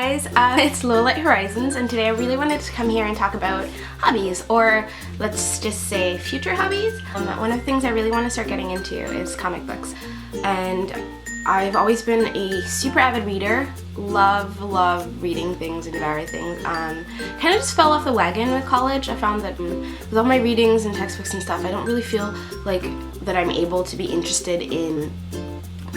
guys, it's Low Light Horizons, and today I really wanted to come here and talk about hobbies, or let's just say future hobbies. One of the things I really want to start getting into is comic books, and I've always been a super avid reader. Love reading things and devouring things. Kind of just fell off the wagon with college. I found that with all my readings and textbooks and stuff, I don't really feel like that I'm able to be interested in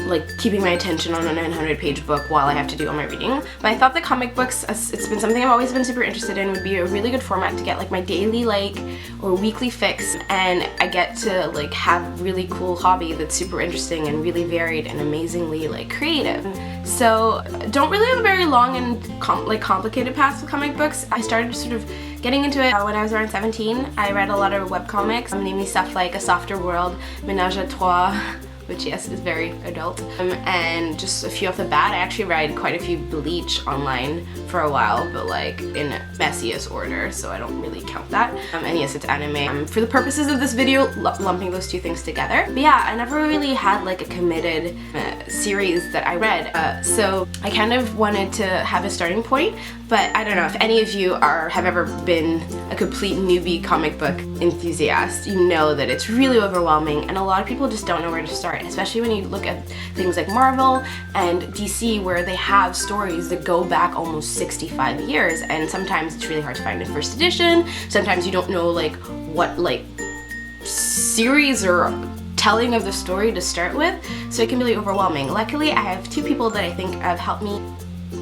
like keeping my attention on a 900-page book while I have to do all my reading. But I thought that comic books, it's been something I've always been super interested in, would be a really good format to get like my daily or weekly fix, and I get to like have really cool hobby that's super interesting and really varied and amazingly like creative. So don't really have a very long and complicated past with comic books. I started sort of getting into it when I was around 17. I read a lot of webcomics, namely stuff like A Softer World, Ménage à Trois, which yes is very adult, and just a few off the bat. I actually read quite a few Bleach online for a while, but like in messiest order, so I don't really count that. And yes, it's anime. For the purposes of this video, lumping those two things together. But yeah, I never really had like a committed series that I read, so I kind of wanted to have a starting point. But I don't know if any of you have ever been a complete newbie comic book enthusiast. You know that it's really overwhelming, and a lot of people just don't know where to start, especially when you look at things like Marvel and DC, where they have stories that go back almost 65 years, and sometimes it's really hard to find in first edition. Sometimes you don't know like what like series or telling of the story to start with, so it can be really overwhelming. Luckily, I have two people that I think have helped me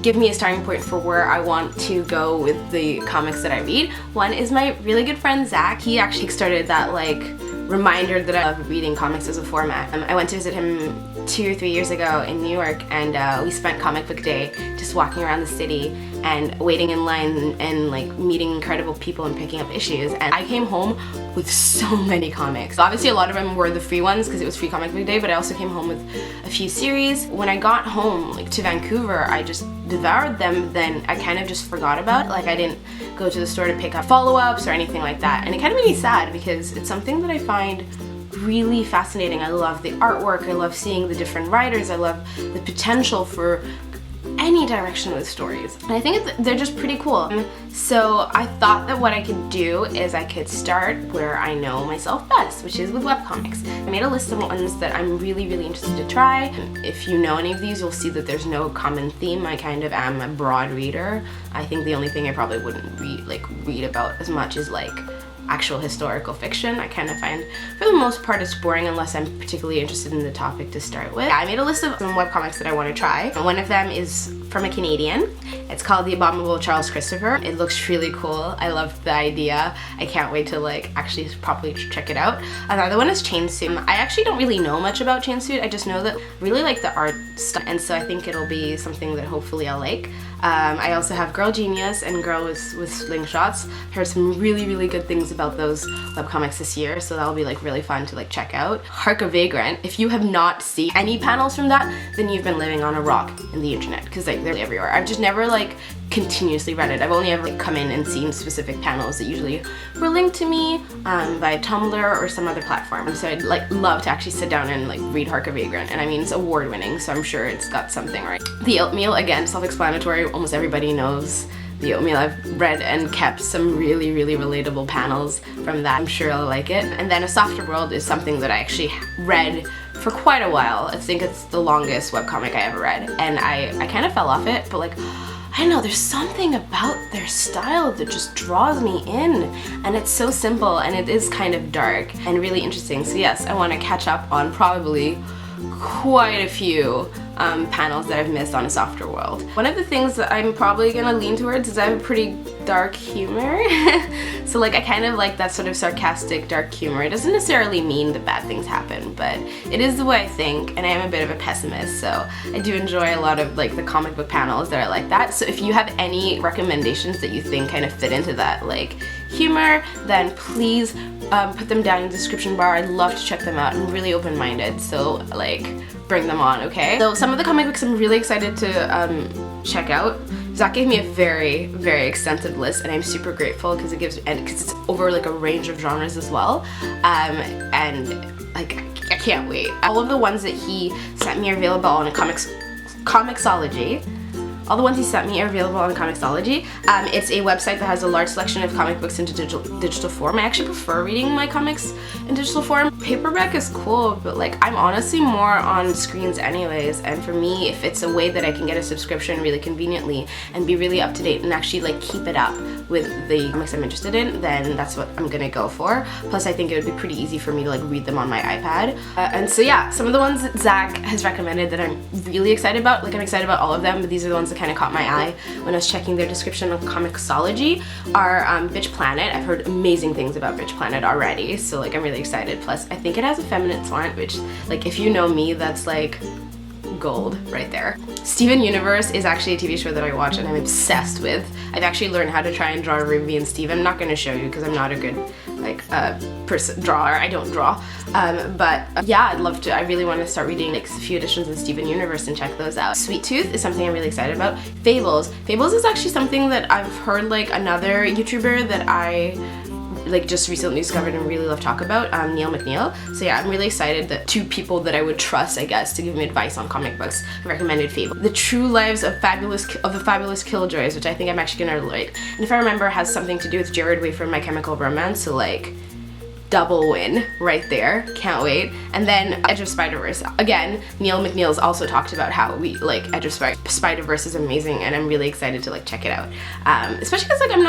give me a starting point for where I want to go with the comics that I read. One is my really good friend Zach. He actually started that like reminder that I love reading comics as a format. I went to visit him 2 or 3 years ago in New York, and we spent comic book day just walking around the city and waiting in line and like meeting incredible people and picking up issues. And I came home with so many comics. Obviously a lot of them were the free ones because it was free comic book day, but I also came home with a few series. When I got home like to Vancouver, I just devoured them. Then I kind of just forgot about it. Like I didn't go to the store to pick up follow-ups or anything like that, and it kind of made me sad because it's something that I find really fascinating. I love the artwork, I love seeing the different writers, I love the potential for any direction with stories, and I think they're just pretty cool. So I thought that what I could do is I could start where I know myself best, which is with webcomics. I made a list of ones that I'm really interested to try. If you know any of these, you'll see that there's no common theme. I kind of am a broad reader. I think the only thing I probably wouldn't read about as much is like actual historical fiction. I kind of find for the most part it's boring unless I'm particularly interested in the topic to start with. I made a list of some webcomics that I want to try. One of them is from a Canadian. It's called The Abominable Charles Christopher. It looks really cool. I love the idea. I can't wait to like actually properly check it out. Another one is Chainsuit. I actually don't really know much about Chainsuit. I just know that I really like the art stuff, and so I think it'll be something that hopefully I'll like. I also have Girl Genius and Girl with Slingshots. Heard some really good things about those webcomics this year, so that'll be like really fun to like check out. HARK a Vagrant. If you have not seen any panels from that, then you've been living on a rock in the internet, because like they're everywhere. I've just never like continuously read it. I've only ever come in and seen specific panels that usually were linked to me by Tumblr or some other platform. So I'd like love to actually sit down and like read HARK a Vagrant, and I mean it's award winning, so I'm sure it's got something right. The Oatmeal, again, self-explanatory. Almost everybody knows The Oatmeal. I've read and kept some really relatable panels from that. I'm sure I'll like it. And then A Softer World is something that I actually read for quite a while. I think it's the longest webcomic I ever read, and I kind of fell off it, but like I don't know, there's something about their style that just draws me in, and it's so simple, and it is kind of dark and really interesting. So yes, I want to catch up on probably quite a few panels that I've missed on A Softer World. One of the things that I'm probably gonna lean towards is I have a pretty dark humor. So like I kind of like that sort of sarcastic dark humor. It doesn't necessarily mean that bad things happen, but it is the way I think, and I am a bit of a pessimist, so I do enjoy a lot of like the comic book panels that are like that. So if you have any recommendations that you think kind of fit into that like humor, then please put them down in the description bar. I'd love to check them out. I'm really open-minded, so like bring them on, okay? So some of the comic books I'm really excited to check out. Zach gave me a very extensive list, and I'm super grateful because it's over like a range of genres as well, and like I can't wait. All of the ones that he sent me are available on Comixology. All the ones he sent me are available on Comixology. It's a website that has a large selection of comic books into digital form. I actually prefer reading my comics in digital form. Paperback is cool, but like I'm honestly more on screens anyways, and for me, if it's a way that I can get a subscription really conveniently and be really up to date and actually like keep it up with the comics I'm interested in, then that's what I'm gonna go for. Plus I think it would be pretty easy for me to like read them on my iPad. And so yeah, some of the ones that Zach has recommended that I'm really excited about, like I'm excited about all of them, but these are the ones that kind of caught my eye when I was checking their description on Comixology, are Bitch Planet. I've heard amazing things about Bitch Planet already, so like I'm really excited. Plus I think it has a feminine slant, which like if you know me, that's like gold right there. Steven Universe is actually a TV show that I watch and I'm obsessed with. I've actually learned how to try and draw Ruby and Steven. I'm not going to show you because I'm not a good like drawer. I don't draw. But yeah, I'd love to. I really want to start reading like a few editions of Steven Universe and check those out. Sweet Tooth is something I'm really excited about. Fables. Fables is actually something that I've heard like another YouTuber that I like just recently discovered and really love talk about, Neil McNeil. So yeah, I'm really excited that two people that I would trust, I guess, to give me advice on comic books recommended Fable. The True Lives of the Fabulous Killjoys, which I think I'm actually gonna like, and if I remember, has something to do with Jared Way from My Chemical Romance, so like double win right there. Can't wait. And then Edge of Spider-Verse. Again, Neil McNeil's also talked about how we like Edge of Spider-Verse is amazing, and I'm really excited to like check it out. Especially because like I'm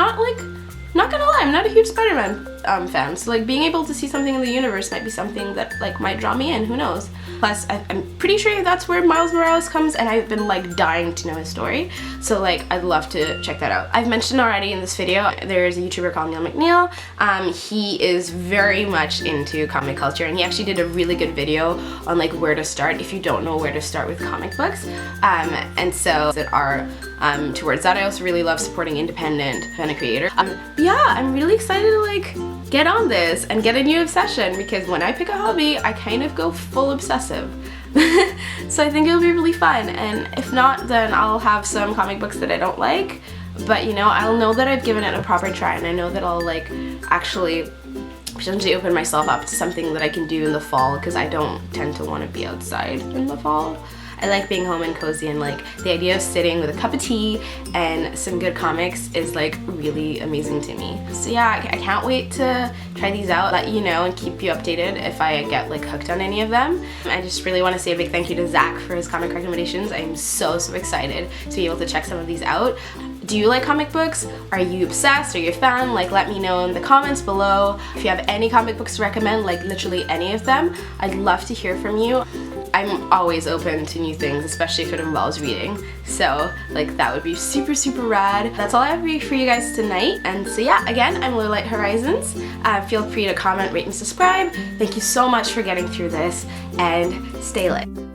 not gonna lie, I'm not a huge Spider-Man fan, so like being able to see something in the universe might be something that like might draw me in, who knows. Plus, I'm pretty sure that's where Miles Morales comes, and I've been like dying to know his story, so like I'd love to check that out. I've mentioned already in this video, there's a YouTuber called Neil McNeil. He is very much into comic culture, and he actually did a really good video on like where to start if you don't know where to start with comic books. And so that are towards that. I also really love supporting independent creators. But yeah, I'm really excited to like get on this and get a new obsession, because when I pick a hobby, I kind of go full obsessive. So I think it'll be really fun, and if not, then I'll have some comic books that I don't like, but you know, I'll know that I've given it a proper try, and I know that I'll like actually potentially open myself up to something that I can do in the fall, because I don't tend to want to be outside in the fall. I like being home and cozy, and like the idea of sitting with a cup of tea and some good comics is like really amazing to me. So yeah, I can't wait to try these out, let you know and keep you updated if I get like hooked on any of them. I just really want to say a big thank you to Zach for his comic recommendations. I'm so excited to be able to check some of these out. Do you like comic books? Are you obsessed? Are you a fan? Like let me know in the comments below. If you have any comic books to recommend, like literally any of them, I'd love to hear from you. I'm always open to new things, especially if it involves reading. So like that would be super rad. That's all I have for you guys tonight. And so yeah, again, I'm Light Horizons. Feel free to comment, rate, and subscribe. Thank you so much for getting through this, and stay lit.